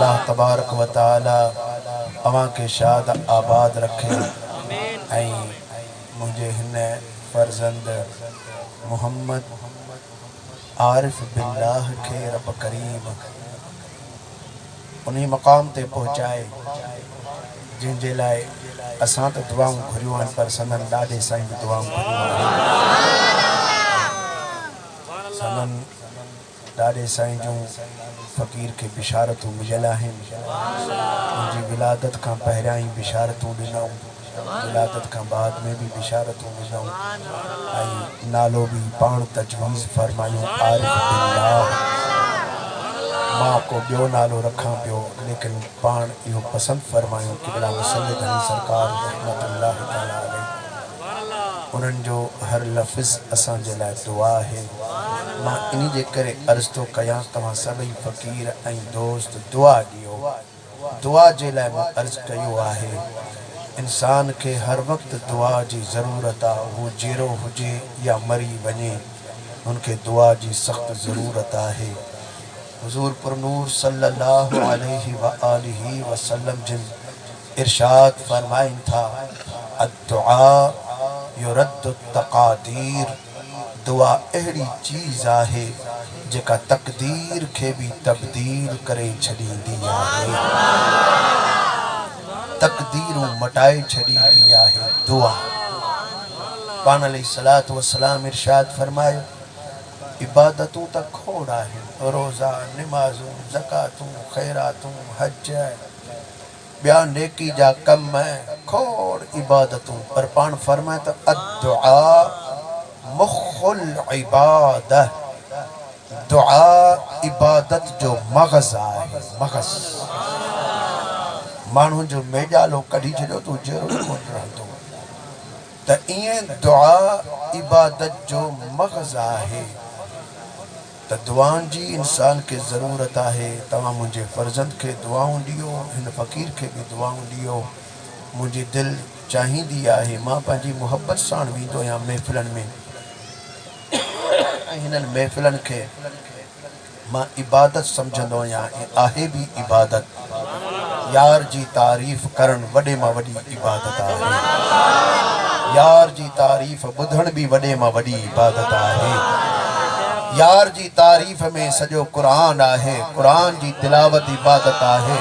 अल्लाह तबारक व तआला अवां के शाद आबाद रखे। मुझे हिन फर्जंद मोहम्मद आरिफ बिल्लाह के रब करीम उन्हीं मकाम ते पहुँचाए जिनके लाए असां तो दुआऊं घुरियूं आहिनि, पर सनन ॾाढे साईं जी दुआऊं घुरियूं आहिनि। सनन ॾाढे साईं जूं फ़कीर के बिशारतूं मिलियल आहिनि। मुंहिंजी विलादत खां पहिरियां ई बिशारतूं ॾिनऊं, विलादत खां बाद में भी बिशारतूं ॾिनऊं, ऐं नालो भी पाण तजवीज़ फरमायूं आरिफ बिल्लाह। मां को ॿियो नालो रखां पियो, लेकिन पाण इहो पसंद फरमायूं कि बिला मुसल्लि धनी सरकार रहमतुल्लाह तआला अलैह। उन्हनि जो हर लफ़्ज़ असांजे लाइ दुआ है। मां इन जे करे अर्ज़ तो कयां, तव्हां सभई फ़कीर ऐं दोस्त दुआ ॾियो। दुआ जे लाइ मां अर्ज़ कयो आहे, इंसान के हर वक्त दुआ जी ज़रूरत आहे। वो जीरो हुजे या मरी वञे, उनके दुआ जी सख़्त ज़रूरत आहे। हुज़ूर पुरनूर सल्लल्लाहु अलैहि व आलिहि वसल्लम जिन इरशाद फरमाइन था, अद्दुआ युरद्दु तक़ादीर। दुआ अहिड़ी चीज़ आहे जेका तक़दीर के भी तब्दील करे छॾींदी आहे, तक़दीरूं मटाए छॾींदी आहे दुआ। पाण अलैहिस्सलातु वस्सलाम इरशाद फरमायो, इबादतूं त खोड़ आहिनि, रोज़ा, निमाज़ूं, ज़कातूं, ख़ैरातूं, हज, ॿिया नेकी जा कम, खोड़ इबादतूं, पर पाण फरमाए त अद्दुआ मुख़ुल इबादह। दुआ इबादत जो मग़ज़ आहे, मग़ज़। माण्हू जो मेजालो कढी छॾियो तूं जहिड़ो कोन रहंदो, त ईअं दुआ इबादत जो मग़ज़ आहे। त दुआउनि जी इंसान के ज़रूरत आहे। तव्हां मुंहिंजे फ़र्ज़ंद के दुआऊं ॾियो, हिन फ़क़ीर के भी दुआऊं ॾियो। मुंहिंजी दिलि चाहींदी आहे मां पंहिंजी मुहबत सां वेंदो आहियां महफ़िलनि में, ऐं हिननि महफ़िलनि खे मां इबादत सम्झंदो आहियां, ऐं आहे भी इबादत। यार जी तारीफ़ करण वॾे मां वॾी इबादत आहे। यार जी तारीफ़ ॿुधण भी वॾे मां वॾी इबादत आहे। यार जी तारीफ़ में सॼो क़ुरान आहे। क़ुरान जी तिलावत इबादत आहे।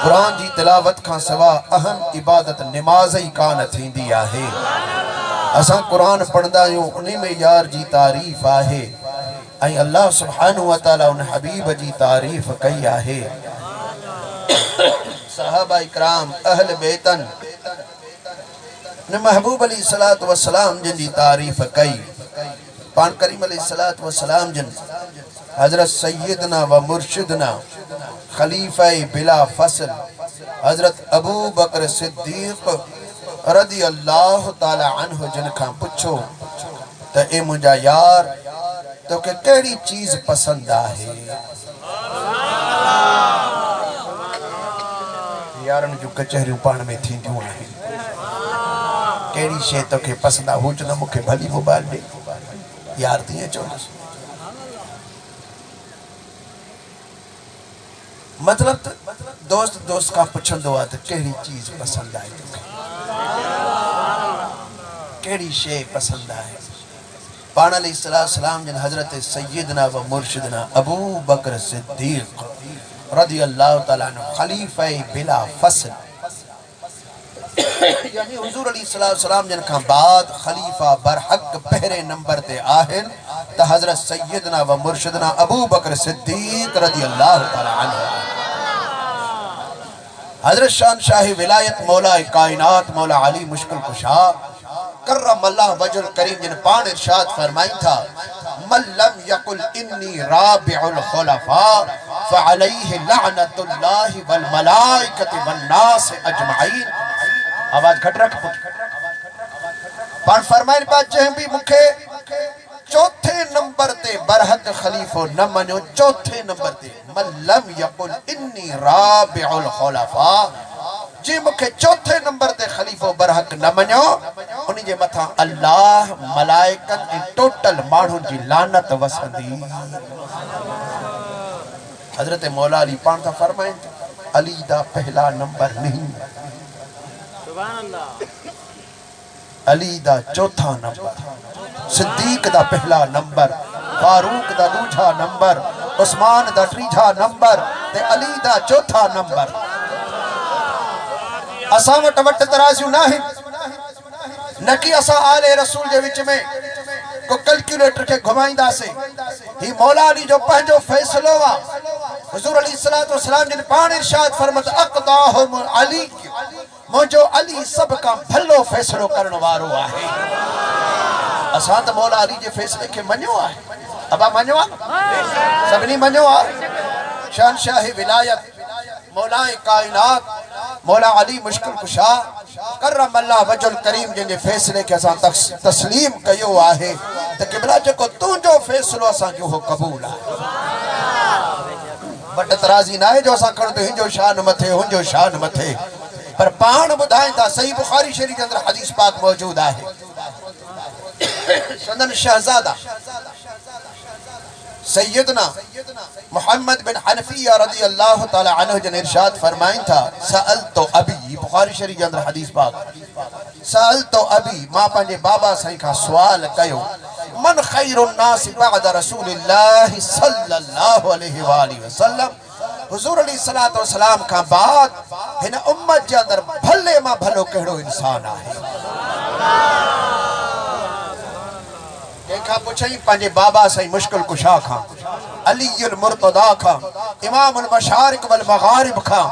क़ुरान जी तिलावत खां सवा अहम इबादत निमाज़ ही कान थींदी आहे। असां क़ुरान पढ़ंदा आहियूं, उन में यार जी तारीफ़ आहे, ऐं अल्लाह सुब्हानहु व तआला उन हबीब जी तारीफ़ कई आहे। सहाबा इकराम अहल बैतन ने महबूब अलैहिस्सलातु वस्सलाम जिन जी तारीफ़ कई। पान करीम अलैहिस्सलातु वस्सलाम जिन हज़रत सैयदना व मुर्शिदना खलीफ़ा बिला फ़स्ल हज़रत अबू बकर सिद्दीक़ रज़ी अल्लाह ताला अन्हु जिन खां पुछो त ए मुंहिंजा यार, तोखे कहिड़ी चीज़ पसंद आहे? यारनि जूं कचहरियूं पाण में थींदियूं आहिनि। कहिड़ी शइ तोखे पसंद आहे? हू चवंदो मूंखे भली मोबाइल ॾे। यार तीअं चवंदुसि, मतलब दोस्त दोस्त का पुछंदो आहे त कहिड़ी चीज़ पसंद आहे तोखे, कहिड़ी शइ पसंद आहे? पाण अलैहिस्सलाम जिन हज़रत सैयदना व मुर्शिदना अबू बकर सिद्दीक़ रज़ी अल्लाह ताला अन्हु खलीफ़ा बिला फ़स्ल यानी हुज़ूर अलैहिस्सलाम जिन खां बाद खलीफ़ा बरहक पहरे नंबर ते आहिनि त हज़रत सैयदना व मुर्शिदना अबू बकर सिद्दीक़ रज़ी अल्लाह ताला अन्हु। हज़रत शानशाह विलायत मौला कायनात मौला अली मुश्किल कुशा करमल्लाह वजहुल करीम जिन पान इरशाद फरमाई था, मल्लम यकुल इन्नी राबिउल खुलफा फअलैहि लअनतुल्लाहि वल मलाइकति वन नास अजमईन। आवाज घट रख। पान फरमाइन पा जंहिं भी मूंखे चौथे नंबर ते बरहक खलीफो न मञो, चौथे नंबर ते मल्लम यकुल इन्नी राबिउल खुलफा, जे मूंखे चौथे नंबर ते खलीफो बरहक न मञो, उन जे मथां अल्लाह मलाइकन ऐं टोटल माण्हुनि जी लानत वसंदी। हज़रत मौला अली पाण था फरमाइनि अली दा पहला नंबर नहीं, सुभान अल्लाह, अली दा चौथा नंबर, सिद्दीक दा पहला नंबर, फारूक दा दूजा नंबर, उस्मान दा तीजा नंबर ते अली दा चौथा नंबर। असा वट वट तराजू ना है न कि असा आले रसूल के विच में को कैलकुलेटर के घुमाइंदा से। ही मौला अली जो पंहिंजो फैसलो वा। हुजूर अलैहिस्सलातु वस्सलाम जिन पाण इरशाद फरमत अक़दाहुम अली, मुझो अली सब का भलो फैसलो करण वारो आहे। असा तो मौला अली जे फैसले के मन्यो आहे। अबा मन्यो आ, सभनी मन्यो आ। शहंशाह विलायत मौलाए कायनात मौला अली मुश्किल कुशा करम अल्लाह वजल करीम जिन फैसले के असा तस्लीम कयो आहे त क़िबला जो तुझो फैसलो असा जो हो कबूल आहे। बट तराजी ना है जो असा कर तो हिंजो शान मथे हुंजो शान मथे, पर पाण बुधाइंदा सही बुखारी शरीफ के अंदर हदीस पाक मौजूद है। सदन शहजादा सैयदना मोहम्मद बिन हनफिया रज़ी अल्लाह ताला अन्हु जन इरशाद फरमाइन था, सअल तो अबी, बुखारी शरीफ के अंदर हदीस पाक, सअल तो अबी, मां पंहिंजे बाबा साईं का सवाल कयो, मन खैरुन नास बअद रसूलिल्लाह सल्लल्लाहु अलैहि वसल्लम, हुजूर अलैहिस्सलातु वस्सलाम का बाद हिन उम्मत के अंदर भले मां भलो कहिड़ो इंसान आहे। कंहिंखां पुछई पंहिंजे बाबा साईं मुश्किल कुशा खां, अलीयुल मुर्तदा खां, इमामुल मशारिक वल मगारिब खां,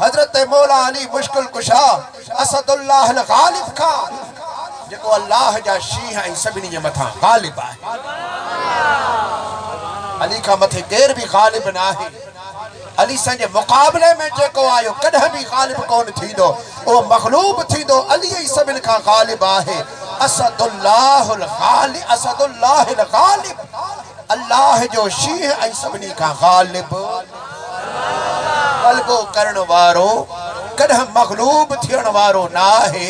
हजरत मौला अली मुश्किल कुशा असदुल्लाह अल गालिब खां, जेको अल्लाह जा शींह ऐं सभिनी जे मथां गालिब आहे। अली खां मथे केर बि गालिब न आहे। अली साईं जे मुक़ाबले में जेको आयो कॾहिं बि गालिब कोन थींदो, उहो मग़लूब थींदो। अली ई सभिनी खां गालिब आहे। असदुल्लाहुल गालिब, असदुल्लाहिल गालिब, अल्लाह जो शींह ऐं सभिनी खां गालिब, ग़लबो करण वारो, कॾहिं मग़लूब थियण वारो न आहे।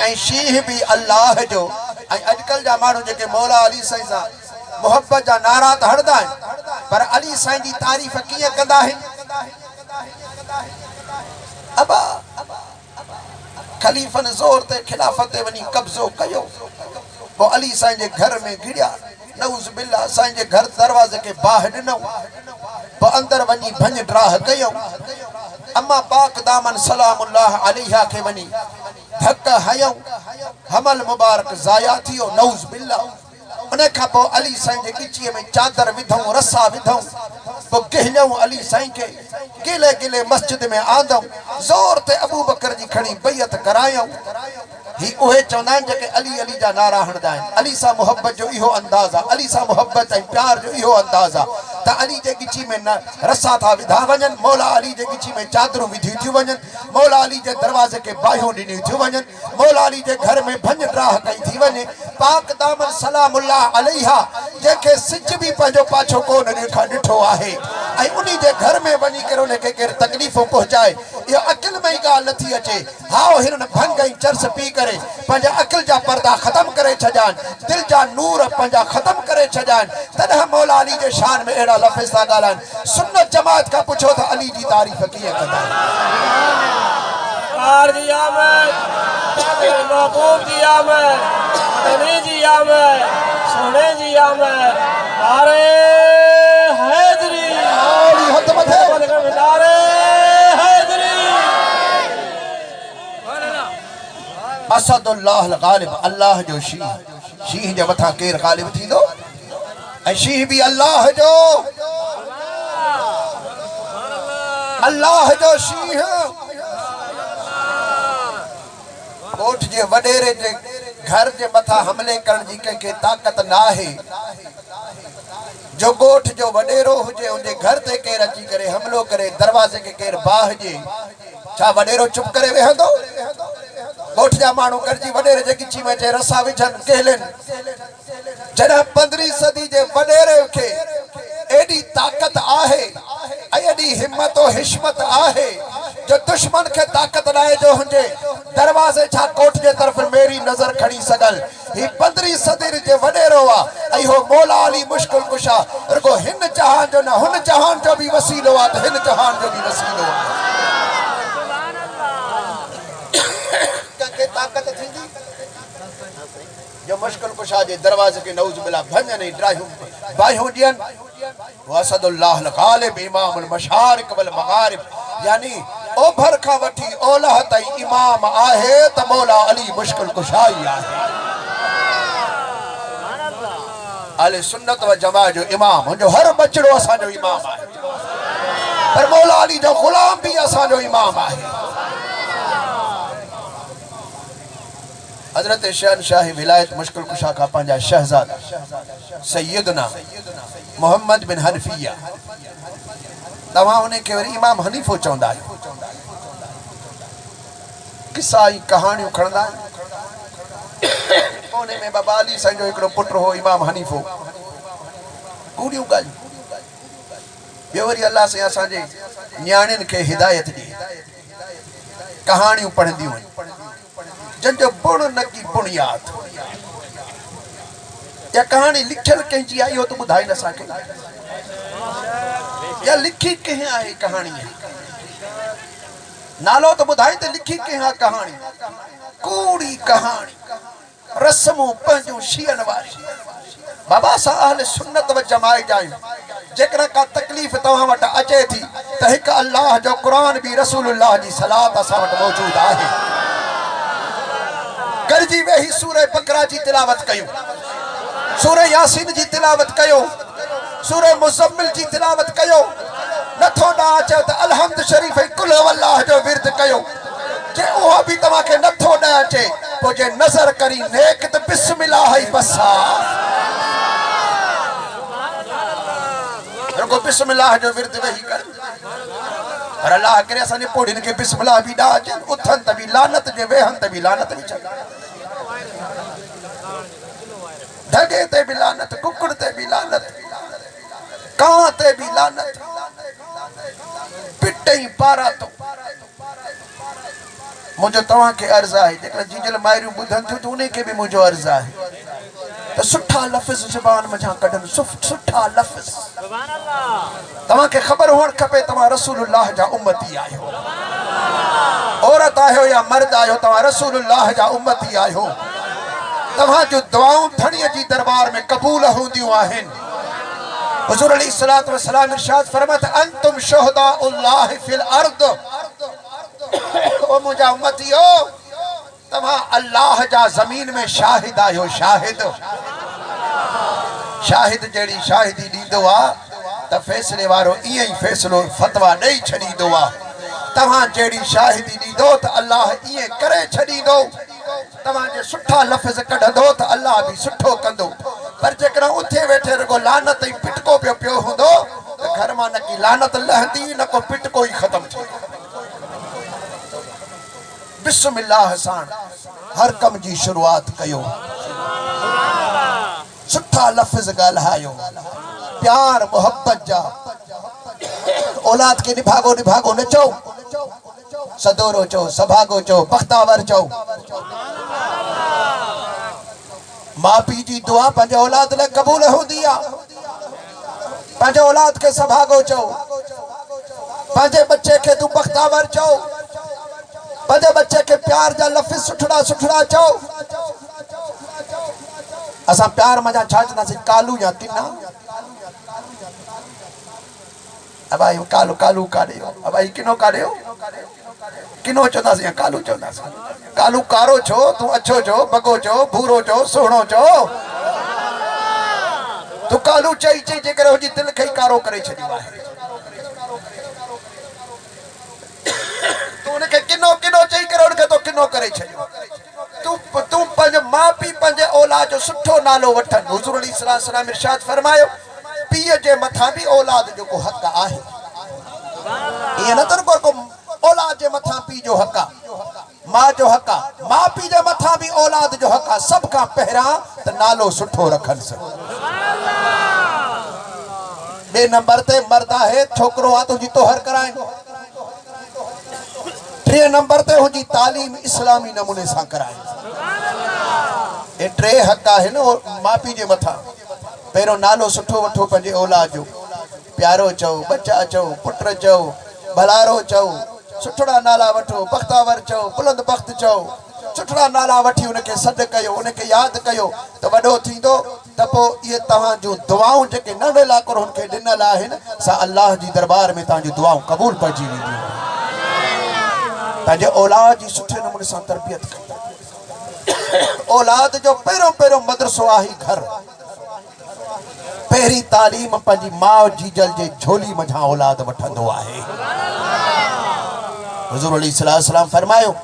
ऐं शींह भी अल्लाह जो। ऐं अॼुकल्ह जा माण्हू जेके मौला अली साईं सां मोहब्बत जा नारा त हणंदा आहिनि, पर अली साईं जी तारीफ़ कीअं कंदा आहिनि। अबा खलीफ़नि ज़ोर ते खिलाफ़त ते वञी कब्ज़ो कयो, पोइ अली साईं जे घर में घिड़िया, नऊज़ बिल्लाह साईं जे घर दरवाज़े के बाहि ॾिनऊं, पोइ अंदरि वञी भञ ड्राह कयऊं। अम्मा पाक दामन सलामुल्लाह अलैहा खे वञी धक हयऊं, हमल मुबारक ज़ाया थियो, नऊज़ बिल्लाह। उन खां पोइ अली साईं जे ॻिचीअ में चादर विधऊं, रसा विधऊं, पोइ कहलियऊं अली साईं खे, गिले गिले मस्जिद में आंदऊं, ज़ोर ते अबू बकर जी खणी बैयत करायऊं। ही उहे चवंदा आहिनि जेके अली अली जा नारा हणंदा आहिनि। अली सां मोहब्बत जो इहो अंदाज़ आहे, अली सां मोहब्बत ऐं प्यार जो इहो अंदाज़ आहे त अली जे ॻिची में न रसा था विधा वञनि, मौला अली जे ॻिची में चादरूं विधी थियूं वञनि, मौला अली जे दरवाज़े के बाहियूं ॾिनियूं थियूं वञनि, मौला अली जे घर में भञ ड्राह कई थी वञे। पाक दामन सलामुल्लाह अलैहा जंहिंखे सिज बि पंहिंजो पाछो कोन ॾिठो आहे, ऐं उन्ही जे घर में वञी करे उनखे केरु तकलीफ़ूं पहुचाए, इहो अक़िल में ई ॻाल्हि नथी अचे। हाओ हिननि भंग ऐं चर्स पी करे पंहिंजा अक़िल जा पर्दा ख़तम करे छॾिया, दिलि जा नूर पंहिंजा ख़तम करे छॾिया, तॾहिं मौला अली जे शान में अहिड़ा लफ़्ज़ था ॻाल्हाइनि। सुन्नत जमात खां पुछो त अली जी तारीफ़ कीअं कंदा आहिनि। महबूब जी आमद, अली जी आमद, सोने जी आमद, नारे हैदरी, हथ मथे, नारे हैदरी। असदुल्लाह गालिब, अल्लाह जो शींह, शींह जे मथां केर गालिब थींदो, ऐं शींह भी अल्लाह जो, अल्लाह जो शींह। कोठ जे वडेरे जे घर जे मथा हमले करण जी कंहिंखे ताक़त न आहे। जो गोठ जो वडेरो हुजे उनके घर ते केर अची करे हमलो करे, दरवाजे के केर बाहजे, छा वडेरो चुप करे वेहंदो? गोठ जा माण्हू गॾिजी वडेरे जे गिची में चे रसा विझनि कहलेनि। जॾहिं 15वीं सदी जे वडेरे खे एडी ताक़त आहे, एडी हिम्मत और हिश्मत आहे, जो दुश्मन के ताकत लाए जो हुंजे दरवाजे छा कोठ जे तरफ मेरी नजर खड़ी सगल ही 15 सदी जे वडेरो आ आई हो मौला अली मुश्किल कुशा रुगो हिन जहान जो ना हुन जहान जो भी वसीलो आ तो हिन जहान जो भी वसीलो आ के ताकत थींदी जो मुश्किल कुशा जे दरवाजे के नौज बिला भंज नहीं ड्राहू बाहू दियन वसदुल्लाह गालिब इमामुल मशारिक वल मगारिब यानी ओभर का वठी ओलह ताई इमाम आहे त मौला अली मुश्किल कुशाई आहे अले सुन्नत व जमा जो इमाम जो हर बचड़ो असा जो इमाम आहे पर मौला अली जो गुलाम भी असा जो इमाम आहे हजरत शहनशाह विलायत मुश्किल कुशा का पंजा शहजादा सैयदना मोहम्मद बिन हनफिया तवा उन्हें के वरी इमाम हनीफो चौंदा किस्सा ही कहानियों खणदा कोने में बाबा अली संजो एकड़ो पुत्र हो इमाम हनीफो कूड़ियों गाल यो वरी अल्लाह से असा जे न्याणिन के हिदायत दी कहानियों पढ़ंदियों जंजो बुण न की बुनियाद या कहानी लिखल कहीं आई हो तो बुधाई न सके या लिखी कहीं आहे कहानी नालो तो बुधाई तो लिखी कहीं कहानी कूड़ी कहानी रस्मों पंजो शियन वाली बाबा सा अहले सुन्नत व जमाए जाए जेकरा का तकलीफ तवा वट अचे थी त हिक अल्लाह जो कुरान भी रसूलुल्लाह जी सलात असा वट मौजूद आहे करजी वेही सूरह बकरा जी तिलावत कयो सूरह यासीन जी तिलावत कयो सूरह मुज़म्मिल जी तिलावत कयो नथो ना अचे त अलहम्द शरीफ कुल अल्लाह जो विर्द कयो जे ओ भी तवा के नथो ना अचे तो जे नजर करी नेक त बिस्मिल्लाह ही बसा रुको बिस्मिल्लाह जो विर्द वही कर पर अल्लाह करे असां ने पोड़िन के बिस्मिल्लाह भी ना अचे उथन त भी लानत जे वेहन त भी लानत भी चल धगे ते भी लानत कुकड़ ते भी लानत कां ते भी लानत पिटई पारा तो मुझे तवा के अर्ज है जेकरा जीजल मायरू बुधन थियो तो उन्हें के भी मुझे अर्ज है तो सुठा लफ्ज जुबान मजा कढन सुठा लफ्ज सुभान अल्लाह तवा के खबर होण खपे तवा रसूलुल्लाह जा उम्मती आयो औरत आयो या मर्द आयो तवा रसूलुल्लाह जा उम्मती आयो तवा जो दुआऊं थणीअ जी दरबार में कबूल होंदियूं आहिनि हुजूर अलैहिस्सलातु वस्सलाम इरशाद फरमात अंतुम शुहदाउल्लाह फिल अर्द ओ मुजा उम्मतियो तवा अल्लाह जा जमीन में शाहिद आयो शाहिद शाहिद जेड़ी शाहिदी दीदो आ त फैसले वारो इए ही फैसलो फतवा दई छडीदो आ तवा जेड़ी शाहिदी दीदो त अल्लाह इए करे छडीदो तवा जे सुठा लफ्ज कढंदो त अल्लाह भी सुठो कंदो पर जेकरा उथे वेठे रगो लानत ही पिटको पियो हुंदो त घर मां न की लानत लहंदी न को पिटको ही खत्म थी बिस्मिल्लाह सां हर कम जी शुरुआत कयो सुठा लफ्ज ॻाल्हायो प्यार मोहब्बत जा औलाद के निभागो निभागो न चओ सदोरो चओ सभागो चओ बख्तावर चओ माँ पी जी दुआ पंहिंजे औलाद लाइ कबूल हूंदी आहे पंहिंजे औलाद के सभागो चओ पंहिंजे बच्चे के तू बख्तावर चओ पंहिंजे बच्चे के प्यार जा लफ्ज सुठड़ा सुठड़ा चओ असां प्यार मजा छा चवंदासीं कालू या किना अब आई कालू कालू काढियो अब आई किनो काढियो किनो चवंदासीं या कालू चवंदासीं कालू कारो छो तू अच्छो छो बगो छो भूरो छो सोहणो छो तू कालू चई चई जे करे हुजी दिल खे कारो करे छॾियो आहे तू उनखे किनो किनो चई करे उनखे तो किनो करे छॾियो तू पंहिंजो माउ पीउ पंहिंजे औलाद जो सुठो नालो वठनि हुज़ूर अलैहिस्सलाम इरशाद फरमायो पीउ जे मथां बि औलाद जो को हक़ आहे ईअं न त को औलाद जे मथां पीउ जो हक़ आहे मां जो हक़ आहे माउ पीउ जे मथां बि औलाद जो हक़ आहे सभ खां पहिरियां त नालो सुठो रखनि ॿिए नंबर ते मर्द आहे छोकिरो आहे तुंहिंजी तोहर कराइनि टे नंबर ते हुनजी तालीम इस्लामी नमूने सां कराए। ए टे हक़ आहे न माउ पीउ जे मथां। पहिरियों नालो सुठो वठो पंहिंजे औलाद जो, प्यारो चओ, बच्चा चओ, पुट चओ, भलारो चओ, सुठड़ा नाला वठो, बख्तावर चओ, बुलंद बख्त चओ, सुठड़ा नाला वठी उनके सॾ कयो, उनके यादि कयो त वॾो थींदो त पोइ इहे तव्हां जूं दुआऊं जेके नंढे लाकुर हुनखे ॾिनल आहिनि सा अल्लाह जी दरबार में तव्हां जूं दुआऊं क़बूल पइजी वेंदियूं। पंहिंजे औलाद जी सुठे नमूने सां तरबियत कयो। औलाद जो पहिरियों पहिरियों मदरसो आहे घर। पहिरीं तालीम पंहिंजी माउ जीजल जे झोली मझां औलाद वठंदो आहे। हुज़ूर अलैहि सलाम फरमायो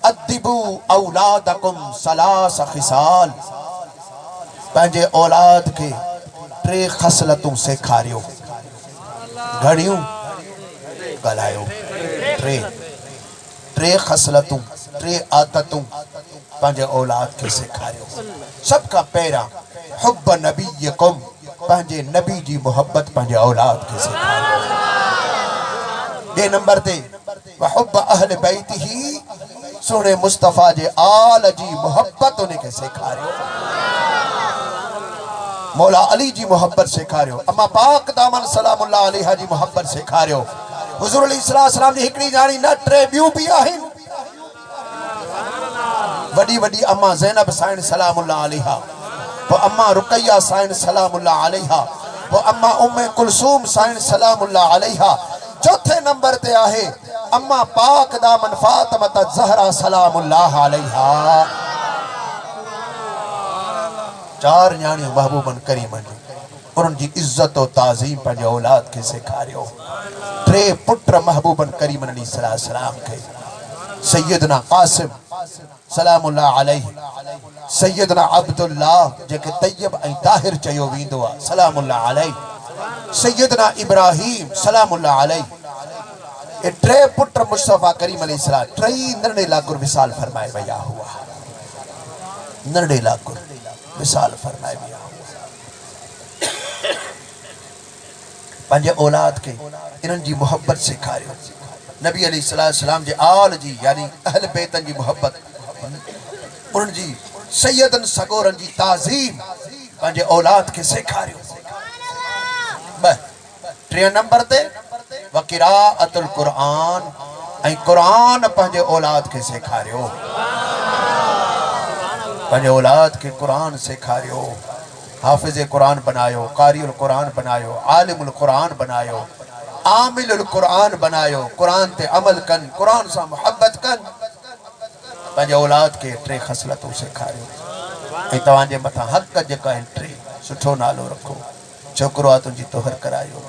अदिबू औलादकुम सलास खिसाल। पंहिंजे औलाद के टे खसलतूं सेखारियो। घणियूं ॻाल्हायो। टे खसलतूं, टे आदतूं पंहिंजे औलाद के सेखारियो। सब खां पहिरियां हुब नबीयकुम, पंहिंजे नबी जी मोहब्बत पंहिंजे औलाद के सेखारियो। ॿिए नंबर ते वहुब अहल बैतिही, सुहिणे मुस्तफ़ा जे आल जी मोहब्बत उनखे सेखारियो। मौला अली जी मोहब्बत सेखारियो। अम्मा पाक दामन सलामुल्लाह अलैहा जी मोहब्बत सेखारियो। हुज़ूर अलैहिस्सलाम जी हिकिड़ी जानी न टे ॿियूं बि आहिनि। वॾी वॾी अम्मा ज़ैनब साईं सलामुल्लाह अलैहा, पोइ अम्मा रुक़ैया साईं सलामुल्लाह अलैहा, पोइ अम्मा उम्मे कुलसूम साईं सलामुल्लाह अलैहा। चौथे नंबर ते आहे अम्मा पाक दामन फातिमा ज़हरा सलामुल्लाह अलैहा। चार न्याणियूं महबूबन करीमन उन्हनि जी इज्जत और ताज़ीम पंहिंजे औलाद खे सेखारियो। टे पुट महबूबन करीमन अलैहिस्सलाम खे सैयदना कासिम सलामुल्लाह अलैहि, सैयदना अब्दुल्लाह जेके तैयब ऐं ताहिर चयो वेंदो आहे सलामुल्लाह अलैहि, सैयदना इब्राहिम सलामुल्लाह अलैहि। ये टे पुट मुस्तफ़ा करीम अलैहिस्सलाम टई नरड़े लाकुर विसाल फरमाए विया हुआ। नरड़े लाकुर विसाल फरमाए विया हुआ। पंहिंजे औलाद के इन्हनि जी मोहब्बत सेखारियो। नबी अलैहिस्सलाम जे आल जी यानी अहल बैतन जी मोहब्बत, उन्हनि जी सैयदन सगोरन जी ताज़ीम पंहिंजे औलाद के सेखारियो। टे नंबर ते वक़िराअतुल क़ुरान, ऐं क़ुरान पंहिंजे औलाद के सेखारियो। पंहिंजे औलाद के क़ुरान सेखारियो। हाफ़िज़ क़ुरान बनायो, क़ारिउल क़ुरान बनायो, आलिमुल क़ुरान बनायो, आमिलुल क़ुरान बनायो। क़ुरान ते अमल कन, क़ुरान सां मोहब्बत कन। पंहिंजे औलाद के टे खसलतूं सेखारियो। ऐं तव्हांजे मथां हक़ जेका आहिनि टे, सुठो नालो रखो, छोकिरो आहे तुंहिंजी तोहर करायो।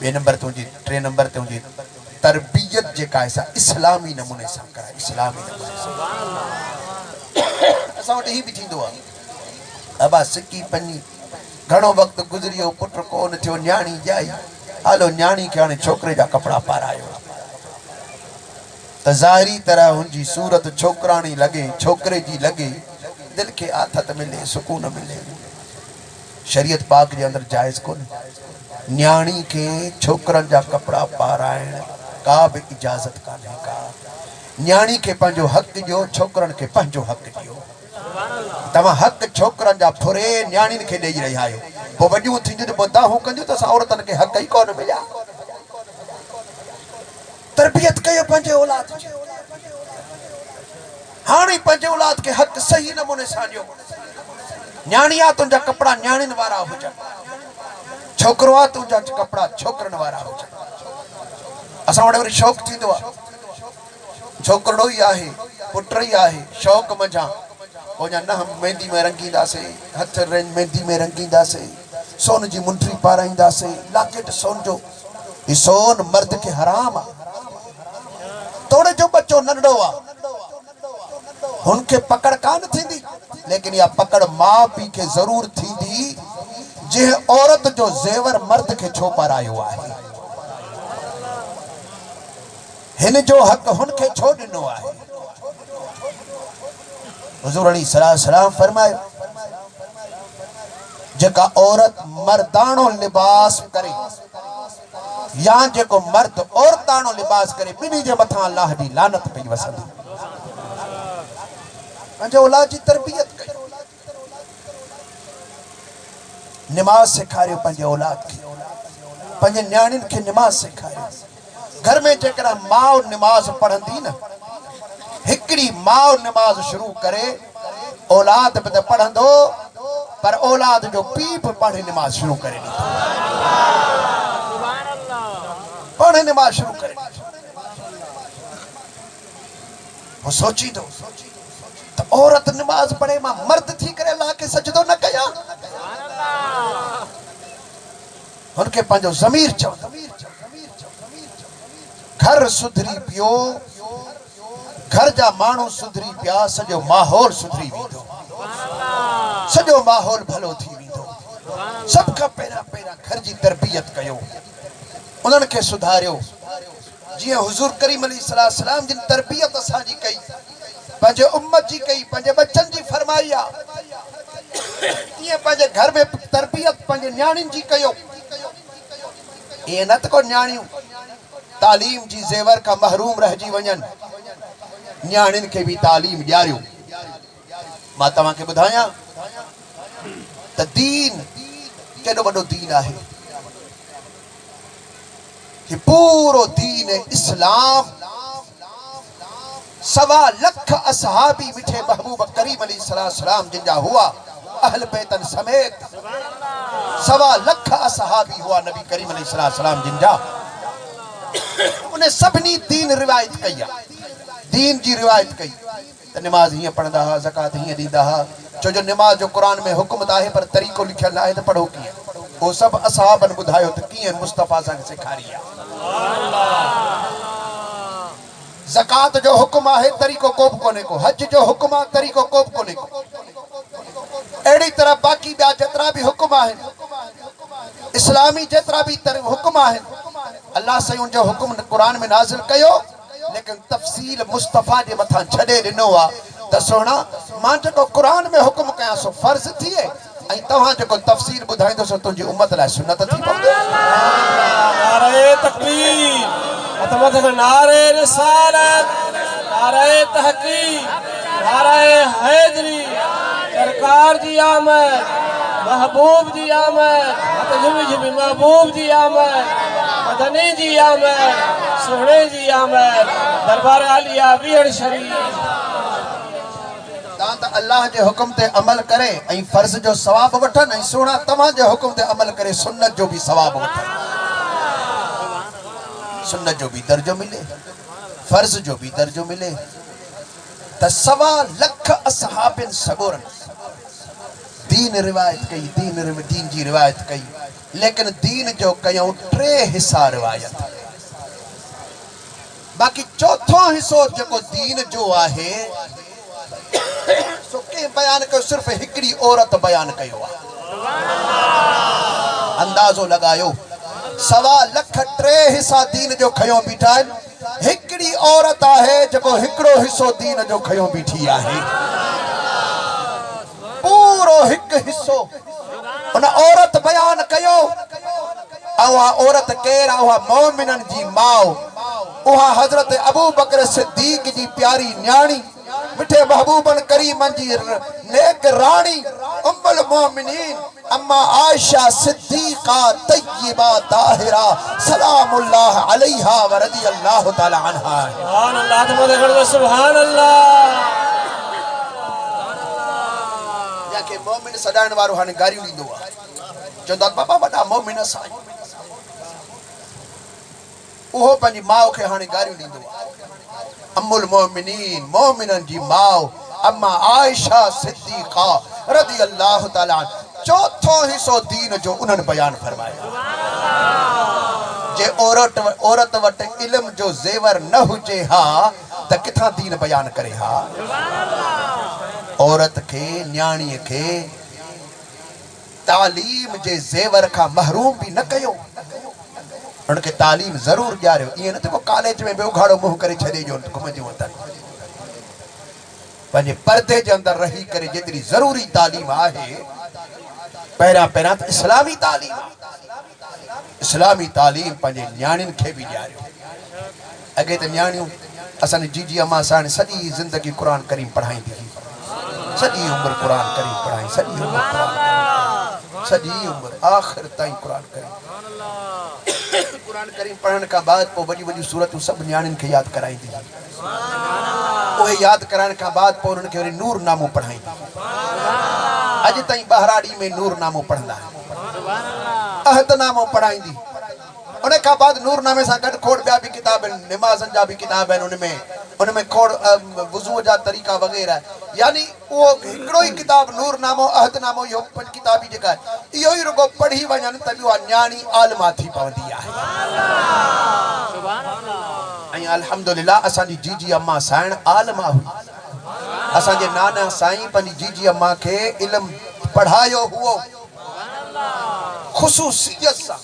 ॿिए नंबर तुंहिंजी, टे नंबर ते तुंहिंजी तरबियत जेका आहे सा इस्लामी नमूने सां कराए। इस्लामी नमूने सां असां वटि हीअ बि थींदो आहे, अबा सिकी पनी घणो वक़्तु गुज़रियो, पुट कोन थियो, न्याणी ॼाई, हलो न्याणी खे हाणे छोकिरे जा कपिड़ा पारायो त ज़ाहिरी तरह हुनजी सूरत छोकिराणी लॻे, छोकिरे जी लॻे, दिलि खे आथत मिले, सुकून मिले। शरीयत पाक जे अंदरि जाइज़ कोन्हे न्याणी के छोकरन जा कपड़ा पाराइण, का भी इजाजत कान्हे का। न्याणी के पंहिंजो हक़ ॾियो, छोकरन के पंहिंजो हक़ ॾियो। तव्हां हक़ छोकरन जा फुरे न्याणियुनि खे ॾेई रहिया आहियो, पोइ वॾियूं थींदियूं त पोइ दाहूं कंदियूं त असां औरतनि खे हक़ ई कोन मिलिया। तरबियत कयो पंहिंजे औलाद जी। हाणे पंहिंजे औलाद के हक़ सही नमूने सां ॾियो। न्याणी आहे तुंहिंजा कपिड़ा न्याणियुनि वारा हुजनि, छोकिरो आहे तुंहिंजा कपिड़ा छोकिरनि वारा हुजनि। असां वटि वरी शौक़ु थींदो आहे, छोकिरो ई आहे, पुट ई आहे, शौक़ु मझां पोइ न मेहंदी में रंगींदासीं, हथ मेहंदी में रंगींदासीं, सोन जी मुंडी पाराईंदासीं, लाकेट सोन जो। ही सोन मर्द के हराम आहे। तोड़े जो बच्चो नंढो आहे, हुनखे पकड़ कान थींदी, लेकिन इहा पकड़ माउ पीउ खे ज़रूर थींदी जे औरत जो ज़ेवर मर्द के छो पारायो आहे, हिन जो हक़ हुनखे छो ॾिनो आहे। हुज़ूर अलैहिस्सलाम फरमायो जेका औरत मर्दाणो लिबास करे या जेको मर्द औरतानो लिबास करे बिनी जे मथा अल्लाह दी लानत पई वसंदी। पंहिंजे औलाद जी तरबियत कई, नमाज सेखारियो पंहिंजे औलाद खे, पंहिंजे न्याणियुनि खे नमाज सेखारियो। घर में जेकॾहिं माउ नमाज पढ़ंदी न, हिकिड़ी माउ नमाज शुरू करे औलाद बि त पढ़ंदो, पर औलाद जो पीउ बि पढ़े नमाज शुरू करे ॾींदो, पढ़े नमाज शुरू करे ॾींदो। वो सोचींदो त औरत नमाज पढ़े, मां मर्द थी करे अल्लाह खे सजदो न कयां। उनके पंहिंजो ज़मीर चवंदो, घर सुधरी पियो, घर जा माण्हू सुधरी पिया, सॼो माहौल सुधरी वेंदो, सॼो माहौल भलो थी वेंदो। सभ खां पहिरियां पहिरियां घर जी तरबियत कयो, उन्हनि खे सुधारियो। जीअं हुज़ूर करीम अलैहिस्सलाम जी तरबियत असांजी कई, पंहिंजे उम्मत जी कई, पंहिंजे बच्चनि जी फरमाई आहे, ईअं पंहिंजे घर में तरबियत पंहिंजे न्याणियुनि जी कयो। ईअं न त को न्याणियूं तालीम जी ज़ेवर खां महरूम रहिजी वञनि, न्याणियुनि खे बि तालीम ॾियारियो। मां तव्हांखे ॿुधायां त दीन केॾो वॾो दीन आहे। कि पूरो दीन इस्लाम 1.25 लख असहाबी मिठे महबूब करीम अलैहिस्सलाम जिनजा हुआ, अहल बैतन समेत 1.25 लख असहाबी हुआ नबी करीम अलैहिस्सलाम जिनजा। उन्हें सभिनी दीन रिवायत कई, दीन जी रिवायत कई त नमाज हीअं पढ़ंदा हुआ, ज़कात हीअं ॾींदा हुआ। छो जो नमाज जो क़ुरान में हुकुम त आहे, पर तरीक़ो लिखियल आहे त पढ़ो कीअं। वो सभु असहाबनि ॿुधायो त कीअं मुस्तफ़ा असांखे सेखारी आहे। ज़कात जो हुकुम आहे, तरीक़ो को बि कोन्हे को। हज जो हुकुम आहे, तरीक़ो को बि कोन्हे को। अहिड़ी तरह बाक़ी ॿिया जेतिरा बि हुकुम आहिनि, इस्लामी जेतिरा बि हुकुम आहिनि, अल्लाह साईं उन जो हुकुम क़ुरान में नाज़िल कयो, लेकिन तफ़सील मुस्तफ़ा जे मथां छॾे ॾिनो आहे त सोना मां जेको क़ुरान में हुकुम कयां सो फ़र्ज़ थिए, ऐं तव्हां जेको तफ़सील ॿुधाईंदो सो तुंहिंजी उम्मत लाइ सुन्नत थी पवंदी। नारे तकबीर, नारे रिसालत, नारे तहकीक, नारे हैदरी, सरकार जी आमद, महबूब जी आमद, महबूब जी आमद, मदनी जी आमद, सोने जी आमद, दरबार आलिया बीहड़ शरीफ। त अल्लाह जे हुकुम ते अमल करे ऐं फर्ज़ जो सवाब वठनि, ऐं सोना तव्हां जे हुकुम ते अमल करे सुन्नत जो बि सवाब वठनि। सुन्नत जो भी दर्जो मिले, फर्ज जो भी दर्जो मिले। त 1.25 लख असहाबिन सगोरन दीन रिवायत कई, दीन जी रिवायत कई, लेकिन दीन जो कयूं 3 हिस्सा रिवायत। बाक़ी चौथो हिस्सो जेको दीन जो आहे सो के बयान कयो, सिर्फ हिकड़ी औरत बयान कयो आहे। अंदाज़ो लगायो, 1.25 लख 3 हिस्सा दीन जो खयो बीठा आहिनि, हिकड़ी औरत आहे जेको हिकड़ो हिस्सो दीन जो खयो बीठी आहे। पूरो हिकु हिस्सो उन औरत बयान कयो। उहा औरत केर आहे? उहा मोमिननि जी माउ, उहा हज़रत अबू बकर सिद्दीक़ जी प्यारी न्याणी, मिठे महबूबन करीमन जी नेक राणी, उम्मुल मोमिनीन अम्मा आयशा सिद्दीक़ा तय्यबा ताहिरा सलामुल्लाह अलैहा व रज़ियल्लाहु तआला अन्हा। सुभान अल्लाह, सुभान अल्लाह। याके मोमिन सदाइण वारो हाणे गारियूं ॾींदो आहे, चवंदो आहे बाबा वॾा मोमिन साईं, उहो पंहिंजी माउ खे हाणे गारियूं ॾींदो आहे। अम्मुल मोमिनीन, मोमिननि जी माउ अम्मा आयशा सिद्दीक़ा रज़ियल्लाहु तआला अन्हा। चौथो हिस्सो दीन जो उन्हनि बयान फरमाया। जे औरत वटि इल्म जो ज़ेवर न हुजे हा त किथां दीन बयान करे हा। औरत खे, न्याणीअ खे तालीम जे ज़ेवर खां महरूम भी न कयो, उनके तालीम जरूर ॾियारियो। ईअं न त को कॉलेज में बि उघाड़ो मुंहुं करे छॾे जो घुमंदियूं अथनि। पंहिंजे पर्दे जे अंदरि रही करे जेतिरी ज़रूरी तालीम आहे, पहिरियां त इस्लामी तालीम, इस्लामी तालीम पंहिंजे न्याणियुनि खे बि ॾियारियो। अॻे त न्याणियूं असांजी जीजी अम्मा साण सॼी ज़िंदगी क़ुर करीम पढ़ाईंदी हुई, सॼी उम्र क़ुर करीम पढ़ाई, सॼी उम्र आख़िर ताईं क़ुर करीम पढ़ण खां बाद पोइ वॾियूं वॾियूं सूरतूं सभु न्याणियुनि खे यादि कराईंदी हुई। उहे यादि कराइण खां बाद पोइ उन्हनि खे वरी नूरनामो पढ़ाईंदी। अॼु ताईं ॿाहिराड़ी में नूरनामो पढ़ंदा आहिनि, अहदनामो पढ़ाईंदी। उन खां बाद नूरनामे सां गॾु खोड़ ॿिया बि किताब आहिनि, निमाज़नि जा बि किताब आहिनि, उनमें खोड़ वुज़ू जा तरीक़ा वग़ैरह। यानी उहो हिकिड़ो ई किताब नूरनामो अहदनामो इहो किताबी जेका आहे इहो ई रुगो पढ़ी वञनि त उहा न्याणी आलिमा थी पवंदी आहे। ऐं अल्हम्दुलिल्लाह असांजी जीजी अम्मा साइण आलिमा हुई। असांजे नाना साईं पंहिंजी जीजी अम्मा खे इल्मु पढ़ायो हुओ ख़ुसूसियत सां।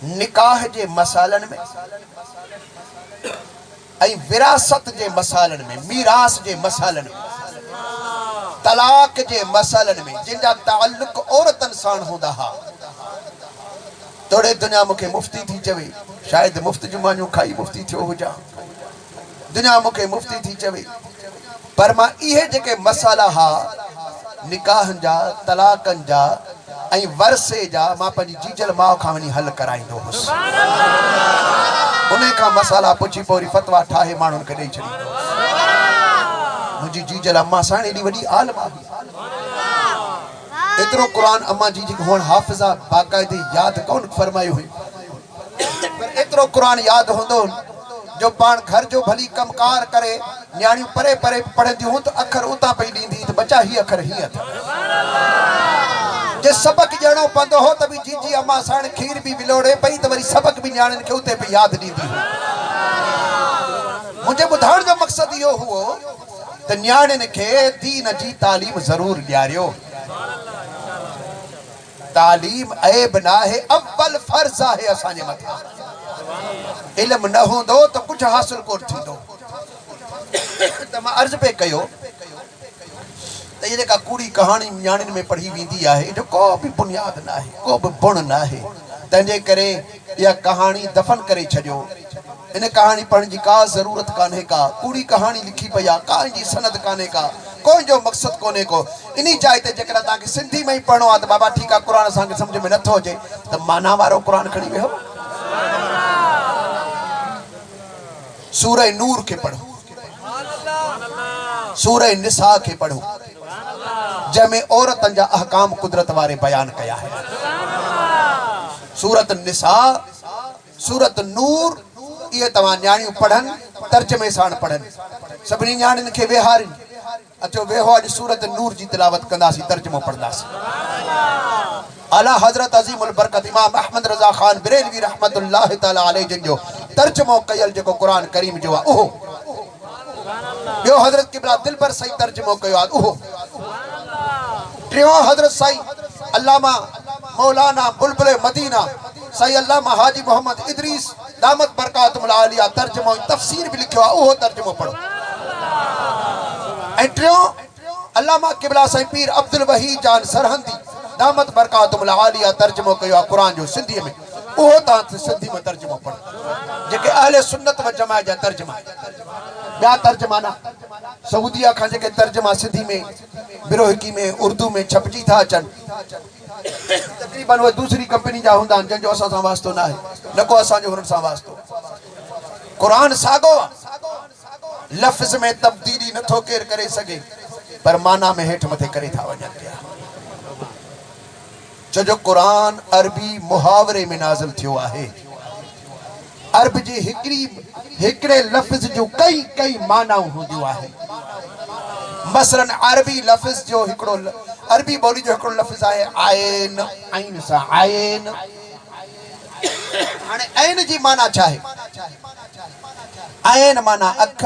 निकाह जे मसालनि में ऐं विरासत जे मसालनि में, मीरास जे मसालनि में, तलाक जे मसालनि में जिनजा ताल्लुक औरतनि सां हूंदा हा। तोड़े दुनिया मूंखे मुफ़्ती थी चवे, शायदि मुफ़्त जुमानियूं खाई मुफ़्ती थियो हुजां, दुनिया मूंखे मुफ़्ती थी चवे, पर मां इहे जेके मसाला हा निकाहनि जा, तलाकनि जा ऐं वरसे जा मां पंहिंजी जीजल माउ खां वञी हल कराईंदो हुउसि। उन खां मसाला पुछी पोइ वरी फतवा ठाहे माण्हुनि खे ॾेई छॾींदो। मुंहिंजी जीजल अम्मा साण एॾी वॾी आलिमा हुई, एतिरो क़ुर अम्मा जी जेकी हुअण हाफ़िज़ा बाक़ाइदे यादि कोन फरमायो हुई, पर एतिरो क़ुर यादि हूंदो जो पाण घर जो भली कमकार करे न्याणियूं परे परे पढ़ंदियूं हुयूं त अखर उतां पई ॾींदी त बचा ही अखर हीअं था। जे सबक ॾियणो पवंदो हो त बि जीजी अम्मा साण खीर बि विलोड़े पई त वरी सबक बि न्याणियुनि खे उते बि यादि ॾींदी हुई। मुंहिंजे ॿुधाइण जो मक़सदु इहो हुओ त न्याणियुनि खे दीन जी तालीम ज़रूरु ॾियारियो। तालीम ऐब न आहे, अव्वल फर्ज़ आहे असांजे मथां। इल्मु न हूंदो त कुझु हासिल कोन थींदो। त मां अर्ज़ु पे कयो त इहा जेका कूड़ी कहाणी न्याणियुनि में पढ़ी वेंदी आहे जो को बि बुनियाद न आहे, को बि बुण न आहे। तंहिंजे करे इहा कहाणी दफ़न करे छॾियो। इन कहाणी पढ़ण जी का ज़रूरत कान्हे का। कूड़ी कहाणी लिखी पई आहे, कंहिंजी सनद कान्हे का, कोई जो मक़सदु कोन्हे को। इन जाइ ते जेकॾहिं तव्हांखे सिंधी में ई पढ़णो आहे त बाबा ठीकु आहे, क़ुर असांखे सम्झ में नथो अचे त माना वारो क़ुर खणी वेहो। सूरह नूर खे पढ़ो, सूरह निसा खे पढ़ो, जंहिंमें औरतनि जा अहकाम कुदरत वारे बयान कया है। सूरत निसा, सूरत नूर, इहे तव्हां न्याणियूं पढ़नि, तर्जमे सां पढ़नि। सभिनी न्याणियुनि खे वेहारिनि, अचो वेहो अॼु सूरत नूर जी तिलावत कंदासीं, तर्जमो पढ़ंदासीं। आला हज़रत अज़ीमुल बरकत इमाम अहमद रज़ा ख़ान बरेलवी रहमतुल्लाह तआला अलैह जिन तर्जमो कयल जेको क़ुर करीम जो आहे उहो, ॿियो हज़रत क़िबला दिलबर साईं तर्जमो कयो आहे उहो, टियों हज़रत साईं अल्लामा मौलाना बुलबुल मदीना साईं अल्लामा हाजी मोहम्मद इदरीस दामत बरकातुल आलिया तर्जमो तफसीर भी लिखियो आहे उहो तर्जमो पढ़ो। ऐं टियों अल्लामा क़िबला साईं पीर अब्दुल वहीद जान सरहंदी दामत बरकातुल आलिया तर्जमो कयो आहे क़ुर जो सिंधी में, उहो तव्हां सिंधी में तर्जमो पढ़ो। जेके अहले सुन्नत व जमात जा तर्जमा, ॿिया तर्जमा न, सऊदीया खां जेके तर्जमा सिंधी में, बिरोहिकी में, उर्दू में छपजी था अचनि, तक़रीबन उहे दूसरी कंपनी जा हूंदा आहिनि जंहिंजो असां सां वास्तो न आहे, न को असांजो हुननि सां वास्तो। क़ुर साॻो आहे, लफ़्ज़ में तब्दीली नथो केरु करे सघे, पर माना में हेठि मथे करे था वञनि पिया। छो जो क़ुर अरबी मुहावरे में नाज़िल थियो आहे। अरब जी हिकिड़े लफ़्ज़ जो कई कई मानाऊं हूंदियूं आहिनि। मसलन अरबी लफ़्ज़ जो हिकिड़ो, अरबी ॿोली जो हिकिड़ो लफ़्ज़ आहे आयन, आइन सां आयन। हाणे आयन जी माना छा आहे? आयन माना अख,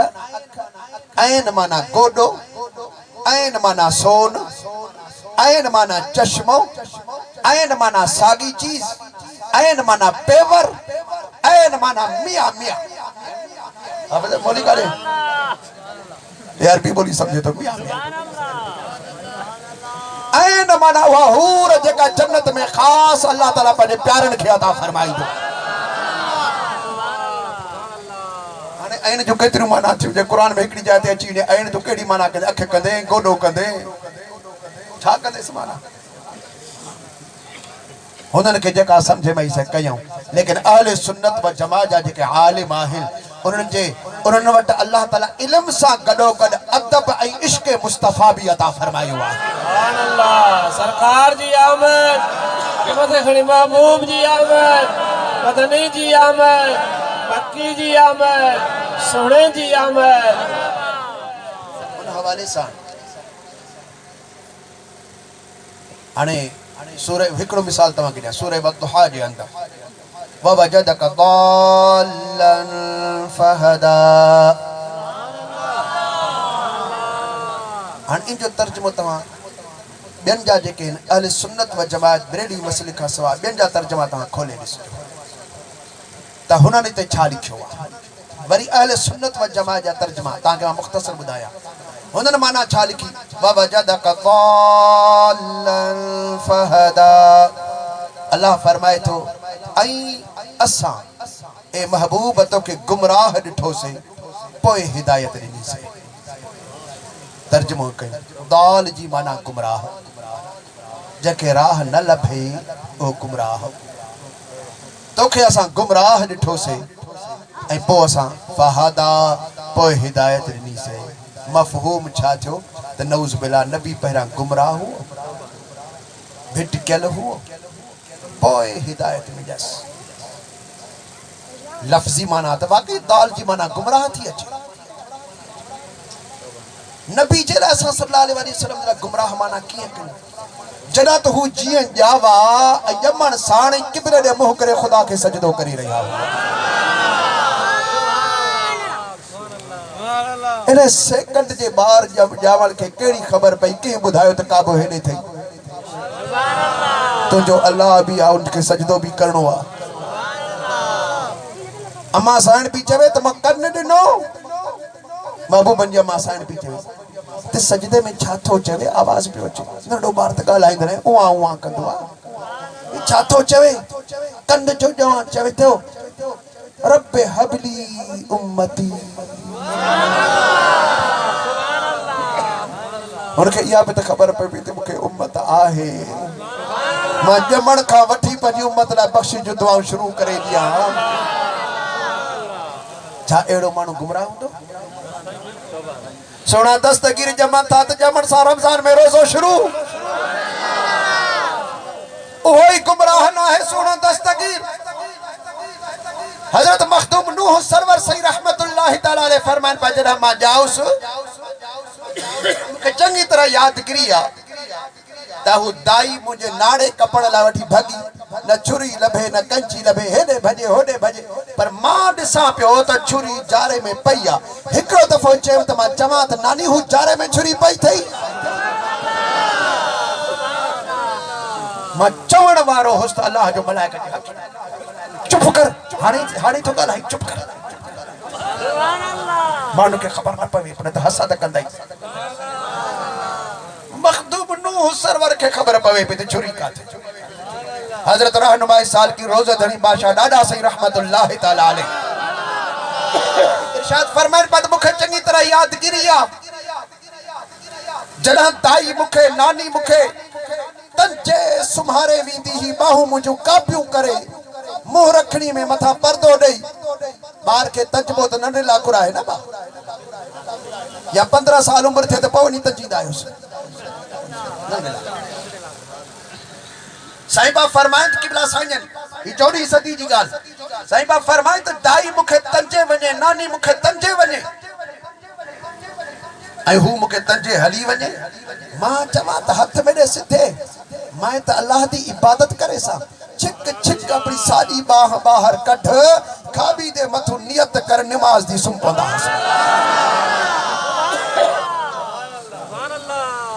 आयन माना गोॾो, आयन माना सोन, आयन माना चश्मो, आयन माना सागी चीज, आयन माना पेवर, आयन माना मियां मियां। अब बोली करे यार भी बोली समझे तो मियां मियां। ऐन माना हुआ हूर जेका जन्नत में खास अल्लाह ताला पंहिंजे प्यारनि खे अता फरमाईंदो। हाणे ऐन जो केतिरियूं माना थियूं जे क़ुरान में हिकिड़ी जाइ ते अची वञे ऐन जो कहिड़ी माना कंदे अख कंदे गोॾो कंदे छा कंदेसि माना हुननि खे जेका सम्झ में से कयूं। लेकिन अहले सुन्नत व जमात जा जेके आलिम आहिनि उन्हनि वटि अल्लाह ताला इल्म सां गॾोगॾु अदब ऐं इश्क मुस्तफ़ा बि अता फरमायो आहे। सुभान अल्लाह। सरकार जी आमद, मथे खणी महबूब जी आमद, मदनी जी आमद, मक्की जी आमद, सोने जी आमद। उन हवाले सां हाणे सूरह हिकिड़ो मिसाल तव्हांखे ॾियां सूरह वद्दुहा जे अंदरि ववजदक ضالًا फहदा। हाणे इन जो तर्जुमो तव्हां ॿियनि जा जेके आहिनि अहले सुन्नत व जमात बरेली मसइले खां सवाइ ॿियनि जा तर्जुमा तव्हां खोले ॾिसजो त हुननि ते छा लिखियो आहे। वरी अहले सुन्नत व जमात जा तर्जुमा तव्हांखे मां मुख़्तसर ॿुधायां। हुननि माना छा लिखी ववजदक ضالًا फहदा। अल्लाह फरमाए थो ऐं असां ए महबूब तोखे गुमराह ॾिठोसीं पोइ हिदायत ॾिनीसीं। तर्जुमो कयूं दाल जी माना गुमराह जंहिंखे राह न लभे उहो गुमराह। तोखे असां गुमराह ॾिठोसीं ऐं पोइ असां फहदा पोइ हिदायत ॾिनीसीं। मफ़हूम छा थियो त नऊज़ बिल्ला नबी पहिरियां गुमराह हुओ भिटकियल हुओ पोइ हिदायत मिलियसि। लफ़्ज़ी माना त वाकई दाल जी माना गुमराह थी अचे। नबी जे लाइ असां सल्लल्लाहु अलैहि वसल्लम जा गुमराह माना कीअं कयूं जॾहिं त हू जीअं ॼावा ऐं ॼमण साण ई किबिल ॾे मुंहुं करे ख़ुदा खे सजदो करे रहिया हुआ। इन सेकंड जे ॿार ॼावण खे कहिड़ी ख़बर पई कंहिं ॿुधायो त काबो हेॾे अथई तुंहिंजो अल्लाह बि आहे उनखे सजदो बि करिणो आहे। अम्मा साइण बि चवे त मां कन ॾिनो महबूबनि जी अम्मा साइण बि चवे त सजदे में छा थो चवे आवाज़ पियो अचे नंढो ॿार त ॻाल्हाईंदो रहे उहा उहा कंदो आहे छा थो चवे कंद जो ॼवण चवे थो रब हबली उम्मती। हुनखे इहा बि त ख़बर पई पई त मूंखे उम्मत आहे मां ॼमण खां वठी पंहिंजी उम्मत लाइ बख़्शिश जूं दुआऊं शुरू करे ॾियां। छा अहिड़ो माण्हू गुमराह हूंदो। सोना दस्तगीर ॼमनि था त ॼमण सां रमज़ान में रोज़ो शुरू उहो ई गुमराह न आहे। सोना दस्तगीर हज़रत मखदूम नूह सरवर सही रहमतुल्लाह तआला अलैह फरमान पा जॾहिं मां ॼाउसि मूंखे चङी तरह यादगिरी आहे त हू दाई मुंहिंजे नाड़े कपड़ लाइ वठी भॻी न छुरी लभे न कंची लभे हेॾे भॼे होॾे भॼे पर मां ॾिसां पियो त छुरी जारे में पई आहे। हिकिड़ो दफ़ो चयो त मां चवां त नानी हू जारे में छुरी पई अथई मां चवण वारो हुउसि त अलाह जो मलाइक चुप कर हाणे थो ॻाल्हाई चुप कर माण्हू खे ख़बर न पवे न त हसद कंदाई। मखदूम नूह सरवर खे ख़बर पवे पई त छुरी काथे। हज़रत रहनुमाए साल की रोज़ा धनी बादशाह ॾाढा सही रहमतुल्लाह तआला अलैह इरशाद फरमाइनि पिया त मूंखे चङी तरह यादगिरी आहे जॾहिं दाई मूंखे नानी मूंखे तंजे सुम्हारे वेंदी ही बाहूं मुंहिंजूं कापियूं करे मुंहुं रखणी में मथां पर्दो ॾेई ॿार खे तंजबो त नंढे लाकुर आहे न या 15 साल उमिरि थिए त पोइ वञी तंजींदा आहियोसि। साईं बाबा फरमाइनि क़िबला साईं ही 14वीं सदी जी ॻाल्हि साईं बाबा फरमाइनि त दाई मूंखे तंजे वञे नानी मूंखे तंजे वञे ऐं हू मूंखे तंजे हली वञे मां चवां त हथ में ॾे सिधे मां त अल्लाह जी इबादत करे सा छिक छिक अपनी साड़ी बाह बाहर कढ खाबी दे मथु नियत कर नमाज दी सुम पवंदा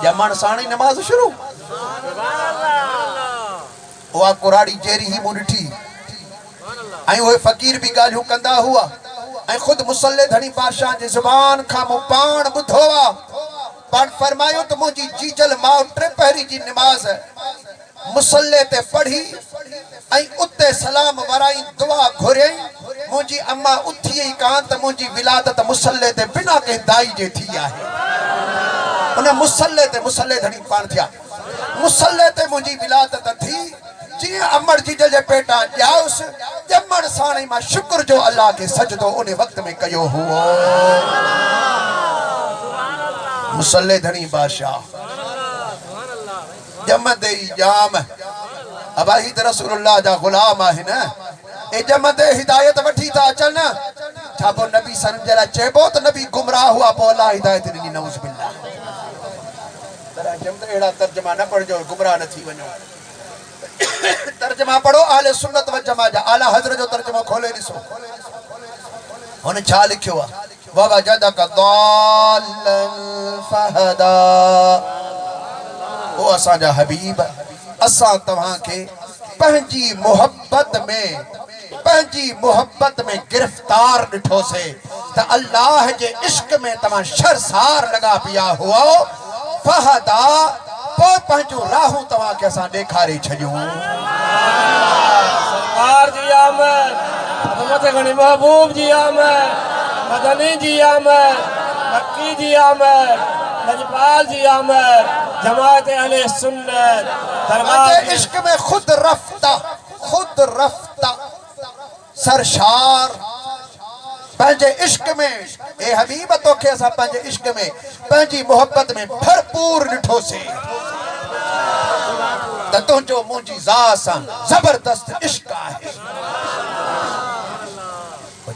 जमण साणी नमाज शुरू उहा कुराड़ी जेरी ही मूं ॾिठी ऐं उहे फ़कीर बि ॻाल्हियूं कंदा हुआ ऐं ख़ुदि मुसल्ले धणी बादशाह जी ज़ुबान खां मूं पाण ॿुधो आहे पाण फरमायो तो मुझी जीजल मां टे पहरी जी नमाज मुसल्ले ते पढ़ी आई उते सलाम वराई दुआ घुरई मुझी अम्मा उथी ही कान त मुझी विलादत मुसल्ले ते बिना के दाई जे थी आहे उन मुसल्ले धणी पाण थिया मुसल्ले ते मुझी विलादत थी जी अमर जीजल जे पेटा जाउस जमण साणी मां शुक्र जो अल्लाह के सजदो उन वक्त में कयो हुओ मुसल्ले धणी बादशाह जमदे जाम अबाहिद रसूलुल्लाह जा गुलाम है ना ए जमदे हिदायत वठी था अचन छा पो नबी सन जरा चेबो तो नबी गुमराह हुआ पो अल्लाह हिदायत दी नऊज बिल्लाह तरा जमदे एड़ा तर्जुमा न पढ़जो गुमराह न थी वनो तर्जुमा पढ़ो अहले सुन्नत व जमा जा आला हजरत जो तर्जुमा खोले ॾिसो हुन छा लिखियो आ ववजदक दाल्लन फहदा ओ असा जा हबीब असा तव्हां के पंहिंजी मोहब्बत में गिरफ्तार ॾिठो से त अल्लाह जे इश्क में तव्हां शर्मसार लगा पिया हुआ फहदा पो पंहिंजो राहू तव्हां के असा ॾेखारे छॾियूं सरकार जी आमद मथे घणी महबूब जी आमद मदनी जी आमद मक्की जी आमद लजपाल जी आमद जमात अहले सुन्नत दरगाह के इश्क में खुद रफ्ता सरशार पंहिंजे इश्क में ए हबीब तो के असा पंहिंजे इश्क में पंहिंजी मोहब्बत में भरपूर ॾिठो से त तुंहिंजो मुंहिंजी ज़ात सां जबरदस्त इश्क आहे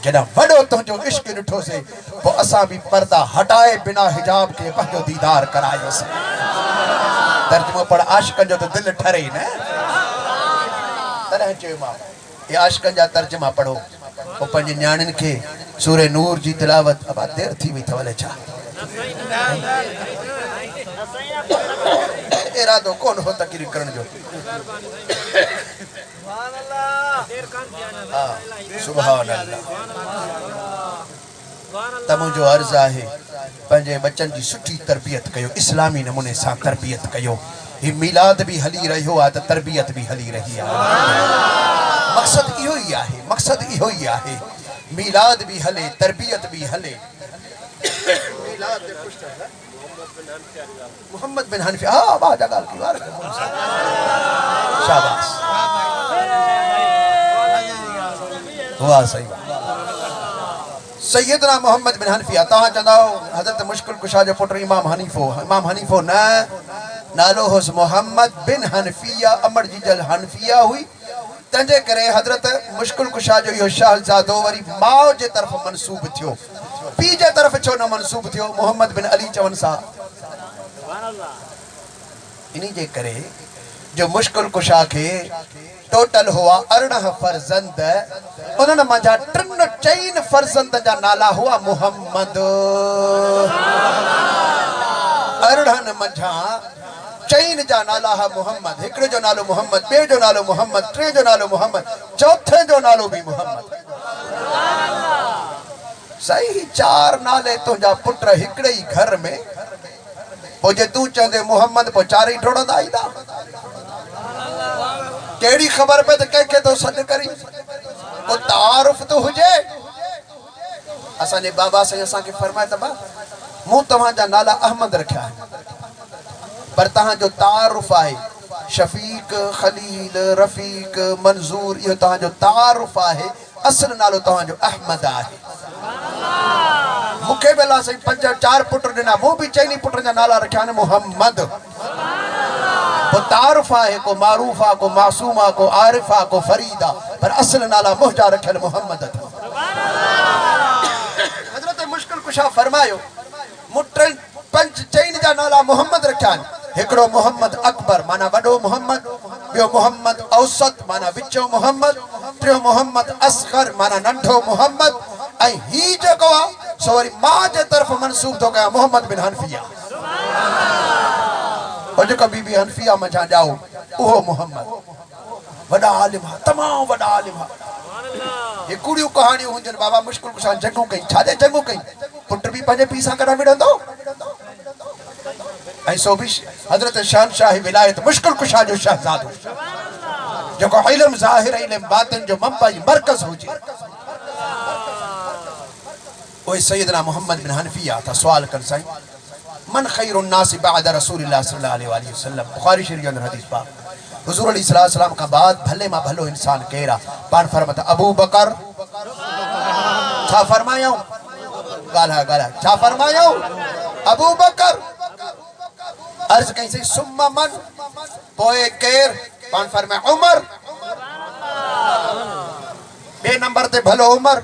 जॾहिं वॾो तुंहिंजो इश्क ॾिठो से पोइ असां बि पर्दा हटाए बिना हिजाब के पंहिंजो दीदार करायोसीं तर्जुमो पढ़ आशिकनि जो त दिलि ठरे न तॾहिं चयोमांव हे आशिकनि जा तर्जुमा पढ़ो पोइ पंहिंजी न्याणियुनि खे सूरे नूर जी तिलावत अब देर थी वई अथव छा इरादो कोन हो तकरीर करण जो सुभान अल्लाह तमो जो अर्ज आहे पंहिंजे बच्चन जी सुठी तरबियत कयो इस्लामी नमूने सां तरबियत कयो ही मिलाद भी हली रहियो आहे त तरबियत भी हली रही आहे मकसद इहो ही आहे मिलाद भी हले तरबियत भी हले मिलाद दे पुष्ट मोहम्मद बिन हनफी हां वाह जगाल की वार शाबाश वाह सही सैयदना मोहम्मद बिन हनफिया तव्हां चवंदा हज़रत मुश्किल कुशा जो पुट इमाम हनीफो न नालो होस मोहम्मद बिन हनफिया अमर जीजल हनफिया हुई तंहिंजे करे हज़रत मुश्किल कुशा जो इहो शहज़ादो वरी माउ जे तरफ़ मनसूब थियो पी जे तरफ़ छो न मनसूब थियो मोहम्मद बिन अली चवन सा इन्ही जे करे जो मुश्किल कुशा के टोटल हुआ 18 फर्जंद उन्हनि मंझा 3 फर्जंद जा नाला हुआ मोहम्मद 18 मंझा 4 जा नाला हा मोहम्मद हिकड़े जो नालो मोहम्मद बे जो नालो मोहम्मद टे जो नालो मोहम्मद चौथे जो नालो भी मोहम्मद सही 4 नाले तुझा पुट हिकड़े ही घर में पो जे तू चंदे मोहम्मद पो 4 ही ठोड़दा आईदा केड़ी खबर पे तो के तो सद करी को तारुफ तो हुजे असा ने बाबा से असा के फरमाया तबा मु तवा जा नाला अहमद रखया है पर तहा जो तारुफ है शफीक खलील रफीक मंजूर यो तहा जो तारुफ है असल नालो तवा जो अहमद है मुखे बेला से 5-4 पुट दिना मु भी चैनी पुट जा नाला रखया ने मोहम्मद को तारुफा है को मारूफा को मासूमा को आरिफा को फरीदा पर असल नाला मुहजा रखल मोहम्मद था हजरत मुश्किल कुशा फरमायो मुट्रन 5 जा नाला मोहम्मद रखन हिकड़ो मोहम्मद अकबर माना वडो मोहम्मद बियो मोहम्मद औसत माना विचो मोहम्मद टियो मोहम्मद असगर माना नंढो मोहम्मद आई ही जको सो वरी मां जे तरफ मंसूब तो कया मोहम्मद बिन हनफिया और जो बीबी हनफिया मजा जाओ ओहो मोहम्मद वडा आलिम तमाम वडा आलिम ये कुड़ियों कहानी हुंजन बाबा मुश्किल कुशा जंगू कई छादे जंगू कई पुट भी पंजे पीसा करा विडंदो ऐं सो बि हज़रत शहनशाह विलायत मुश्किल कुशा जो शहज़ादो जेको इल्म ज़ाहिर इल्म बातिन जो मंबई मरकज़ हुजे ओए सैयदना मोहम्मद बिन हनफिया था सवाल कर साईं मन खैरुन नास बाद रसूलिल्लाह सल्लल्लाहु अलैहि वसल्लम बुखारी शरीफ अंदर हदीस पाक हुजूर अलैहि सलाम का बाद भले मां भलो इंसान केरा पान फरमात अबू बकर छा फरमायो गाला छा फरमायो अबू बकर अर्ज कई से सुम्मा मन पोए केर पान फरमाया उमर बे नंबर ते भलो उमर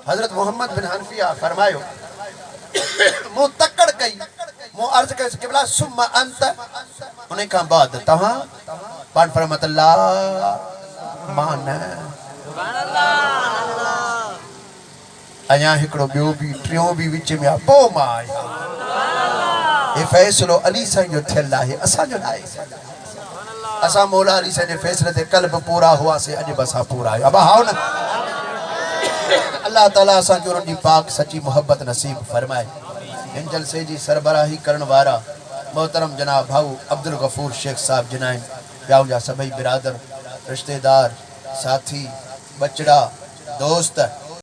हजरत मोहम्मद बिन हनफिया फरमायो मु तकड़ कई मु अर्ज कई किबला सुम्मा अंत उन्हें का बाद तहां पान फरमात ला मान सुभान अल्लाह अया हिकड़ो बियो भी ट्रियो भी विच में आ पो मां आया ये फैसलो अली साईं जो थियल आहे असा जो नाहे असा मौला अली साईं जे फैसले ते कल्ब पूरा हुआ से अज बसा पूरा है अब हाओ ना अल्लाह ताला असा जो उनकी पाक सच्ची मोहब्बत नसीब फरमाए इन जलसे जी सरबराही करण वारा मोहतरम जनाब भाऊ अब्दुल गफूर शेख साहब जिनाइन जा सभई बिरादर रिश्तेदार साथी बचड़ा दोस्त